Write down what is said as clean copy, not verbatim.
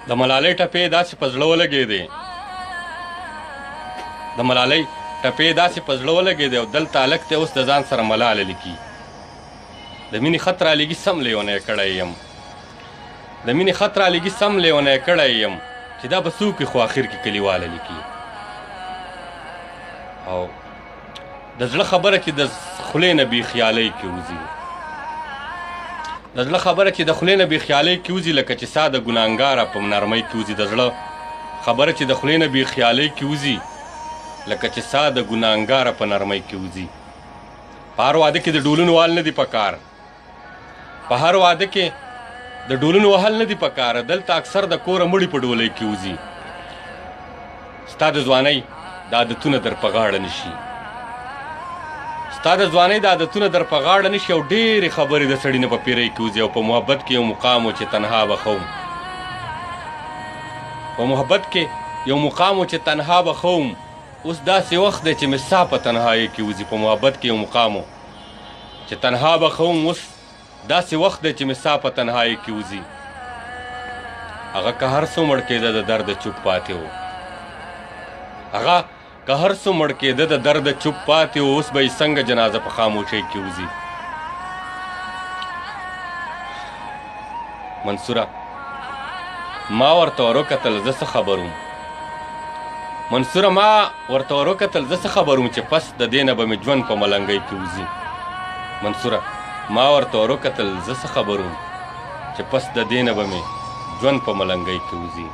د ملالۍ ټپې داسې په زړه ولګېدې د ملالۍ ټپې داسې په زړه ولګېدې او دلته هلک دی اوس د ځان سره ملاله لیکي د مینې خط رالیږي سم لیونی کړی یم د مینې خط رالیږي سم لیونی کړی یم چې دا به څوک خو آخر کې کلیواله لیکي او د زړه خبره چې د خولې نه بې خیالۍ کې وځي د زړه خبره چې د خولې نه بې خیالۍ کې وځي لکه چې سا د ګناهګاره په نرمۍ کې وځي د زړه خبره چې د خولې نه بې خیالۍ کې وځي لکه چې سا د ګناهګاره په نرمۍ کې وځي په هر واده کې د ډولونو وهل نه دي پکار په هر واده کې د ډولونو وهل نه دي پکار دلته اکثر د کوره مړي په ډولۍ کې وځي ستا د ځوانۍ د عادتونه در په غاړه نشي ستا د ځوانۍ د عادتونه در په غاړه نشي او ډېرې خبرې د سړي نه په پیرۍ کې وځي او په محبت کې یو مقام و چې تنها به خوم په محبت کې یو مقام و چې تنها به خوم اوس داسې وخت دی چې مې سا په تنهایۍ کې وځي په محبت کې یو مقام و چې تنها به خوم اوس داسې وخت دی چې مې سا په تنهایۍ کې وځي هغه که هر څو مړ کېده د درد چوپ پاتې و هغه که هر څو مړ کېده د درد چوپ پاتې و اوس به یې څنګه جنازه په خاموشۍ کې وځي منصوره ما ورته وروکتل زه څه خبر وم منصوره ما ورته وروکتل زه څه خبر وم چې پس د دې نه به مې ژوند په ملنګۍ کې وځي منصوره ما ورته وروکتل زه څه خبر وم چې پس د دې نه به مې ژوند په ملنګۍ کې وځي